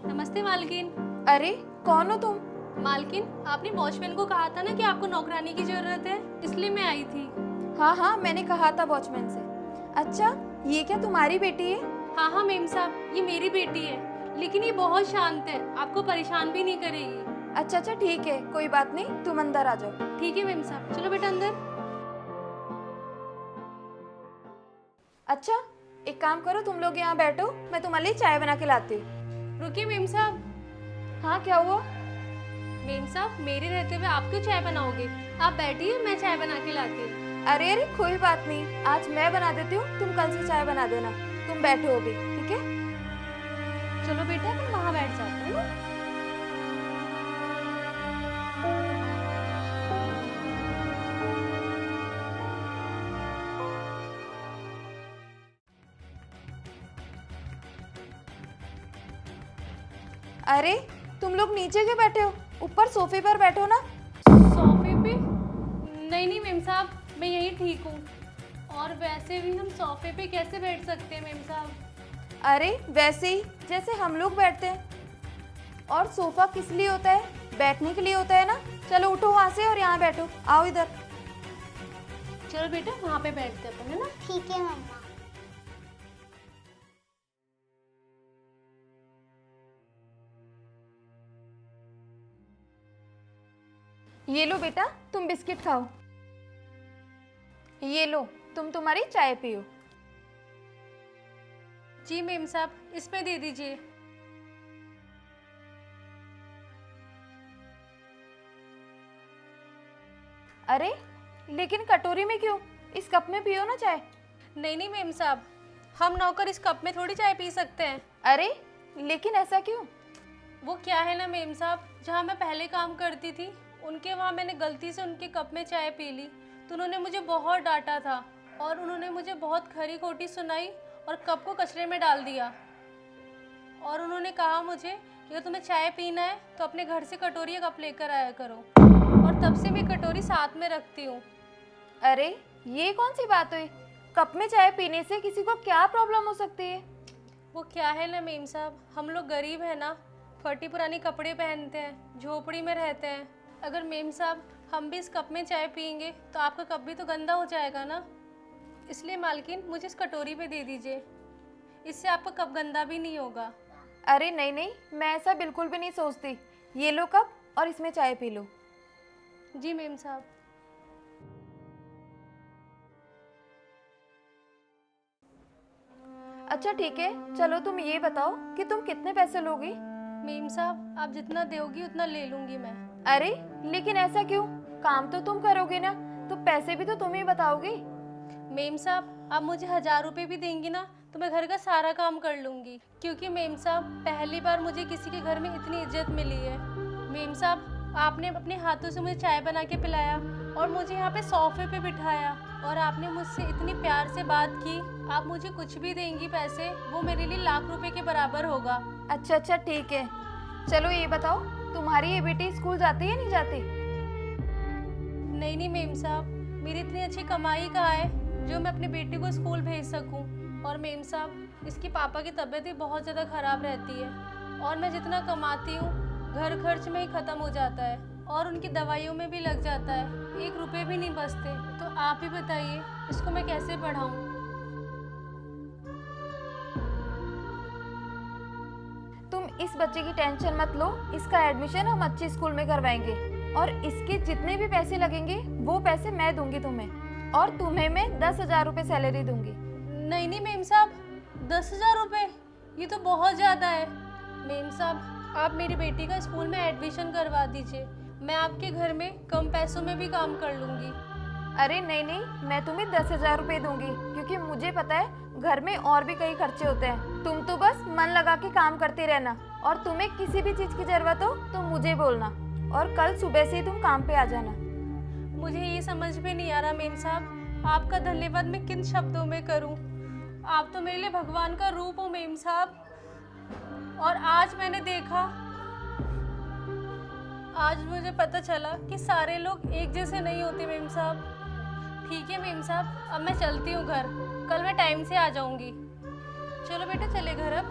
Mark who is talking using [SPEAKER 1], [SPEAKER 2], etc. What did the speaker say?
[SPEAKER 1] नमस्ते मालकिन।
[SPEAKER 2] अरे कौन हो तुम?
[SPEAKER 1] मालकिन, आपने वॉचमैन को कहा था ना कि आपको नौकरानी की जरूरत है, इसलिए मैं आई थी।
[SPEAKER 2] हाँ हाँ, मैंने कहा था वॉचमैन से। अच्छा, ये क्या तुम्हारी बेटी है?
[SPEAKER 1] हाँ हाँ मेम साहब, ये मेरी बेटी है, लेकिन ये बहुत शांत है, आपको परेशान भी नहीं करेगी।
[SPEAKER 2] अच्छा अच्छा, ठीक है, कोई बात नहीं, तुम अंदर आ जाओ।
[SPEAKER 1] ठीक है मेम साहब, चलो बेटा अंदर।
[SPEAKER 2] अच्छा, एक काम करो, तुम लोग यहाँ बैठो, मैं तुम्हारे लिए चाय बना के लाती हूँ।
[SPEAKER 1] रुकिए मेम साहब।
[SPEAKER 2] हाँ, क्या हुआ?
[SPEAKER 1] मेम साहब, मेरे रहते हुए आप क्यों चाय बनाओगे? आप बैठिए, मैं चाय बना के लाती हूँ।
[SPEAKER 2] अरे अरे, कोई बात नहीं, आज मैं बना देती हूँ, तुम कल से चाय बना देना। तुम बैठो अभी, ठीक है?
[SPEAKER 1] चलो बेटा, तुम वहाँ बैठ जाते हैं ना।
[SPEAKER 2] अरे, तुम लोग नीचे क्यों बैठे हो? ऊपर सोफे पर बैठो ना।
[SPEAKER 1] सोफे पे? नहीं नहीं मेम साहब, मैं यहीं ठीक हूँ। और वैसे भी हम सोफे पे कैसे बैठ सकते हैं मेम साहब?
[SPEAKER 2] अरे वैसे ही जैसे हम लोग बैठते हैं। और सोफा किस लिए होता है? बैठने के लिए होता है ना। चलो उठो वहां से और यहाँ बैठो, आओ इधर।
[SPEAKER 1] चलो बेटा, वहाँ पे बैठते अपन, है ना?
[SPEAKER 3] ठीक है मम्मा।
[SPEAKER 2] ये लो बेटा, तुम बिस्किट खाओ। ये लो, तुम तुम्हारी चाय पियो।
[SPEAKER 1] जी मेम साहब, इसमें दे दीजिए।
[SPEAKER 2] अरे लेकिन कटोरी में क्यों? इस कप में पियो ना चाय।
[SPEAKER 1] नहीं नहीं मेम साहब, हम नौकर इस कप में थोड़ी चाय पी सकते हैं।
[SPEAKER 2] अरे लेकिन ऐसा क्यों?
[SPEAKER 1] वो क्या है ना मेम साहब, जहाँ मैं पहले काम करती थी, उनके वहाँ मैंने गलती से उनके कप में चाय पी ली, तो उन्होंने मुझे बहुत डांटा था और उन्होंने मुझे बहुत खरी खोटी सुनाई और कप को कचरे में डाल दिया। और उन्होंने कहा मुझे कि अगर तुम्हें चाय पीना है तो अपने घर से कटोरी या कप लेकर आया करो। और तब से मैं कटोरी साथ में रखती हूँ।
[SPEAKER 2] अरे ये कौन सी बात हुई? कप में चाय पीने से किसी को क्या प्रॉब्लम हो सकती है?
[SPEAKER 1] वो क्या है ना मेम साहब, हम लोग गरीब हैं ना, फटी पुरानी कपड़े पहनते हैं, झोपड़ी में रहते हैं। अगर मेम साहब हम भी इस कप में चाय पियेंगे तो आपका कप भी तो गंदा हो जाएगा ना। इसलिए मालकिन, मुझे इस कटोरी पे दे दीजिए, इससे आपका कप गंदा भी नहीं होगा।
[SPEAKER 2] अरे नहीं नहीं, मैं ऐसा बिल्कुल भी नहीं सोचती। ये लो कप और इसमें चाय पी लो।
[SPEAKER 1] जी मेम साहब।
[SPEAKER 2] अच्छा ठीक है, चलो तुम ये बताओ कि तुम कितने पैसे लोगी?
[SPEAKER 1] मेम साहब, आप जितना दोगी उतना ले लूँगी मैं।
[SPEAKER 2] अरे लेकिन ऐसा क्यों? काम तो तुम करोगे ना, तो पैसे भी तो तुम ही बताओगी।
[SPEAKER 1] मेम साहब, आप मुझे 1000 रुपये भी देंगी ना तो मैं घर का सारा काम कर लूँगी, क्योंकि मेम साहब पहली बार मुझे किसी के घर में इतनी इज्जत मिली है। मेम साहब, आपने अपने हाथों से मुझे चाय बना के पिलाया और मुझे यहाँ पे सोफे पे बिठाया और आपने मुझसे इतनी प्यार से बात की। आप मुझे कुछ भी देंगी पैसे, वो मेरे लिए लाख रुपए के बराबर होगा।
[SPEAKER 2] अच्छा अच्छा ठीक है, चलो ये बताओ, तुम्हारी ये बेटी स्कूल जाती है नहीं जाती?
[SPEAKER 1] नहीं नहीं मेम साहब, मेरी इतनी अच्छी कमाई कहाँ है जो मैं अपनी बेटी को स्कूल भेज सकूं। और मेम साहब, इसके पापा की तबीयत भी बहुत ज़्यादा ख़राब रहती है और मैं जितना कमाती हूँ घर खर्च में ही ख़त्म हो जाता है और उनकी दवाइयों में भी लग जाता है, 1 रुपये भी नहीं बचते। तो आप ही बताइए, इसको मैं कैसे पढ़ाऊँ?
[SPEAKER 2] तुम इस बच्चे की टेंशन मत लो, इसका एडमिशन हम अच्छे स्कूल में करवाएंगे और इसके जितने भी पैसे लगेंगे वो पैसे मैं दूंगी तुम्हें, और तुम्हें मैं 10,000 रुपये सैलरी दूंगी।
[SPEAKER 1] नहीं नहीं मेम साहब, 10,000 रुपये, ये तो बहुत ज़्यादा है। मेम साहब, आप मेरी बेटी का स्कूल में एडमिशन करवा दीजिए, मैं आपके घर में कम पैसों में भी काम कर लूँगी।
[SPEAKER 2] अरे नहीं नहीं, मैं तुम्हें 10,000 रुपये दूंगी, क्योंकि मुझे पता है घर में और भी कई खर्चे होते हैं। तुम तो बस मन लगा के काम करते रहना, और तुम्हें किसी भी चीज़ की ज़रूरत हो तो मुझे बोलना, और कल सुबह से ही तुम काम पे आ जाना।
[SPEAKER 1] मुझे ये समझ में नहीं आ रहा मेम साहब, आपका धन्यवाद मैं किन शब्दों में करूं। आप तो मेरे लिए भगवान का रूप हो मेम साहब। और आज मैंने देखा, आज मुझे पता चला कि सारे लोग एक जैसे नहीं होते मेम साहब। ठीक है मेम साहब, अब मैं चलती हूँ घर, कल मैं टाइम से आ जाऊँगी। चलो बेटा, चले घर अब।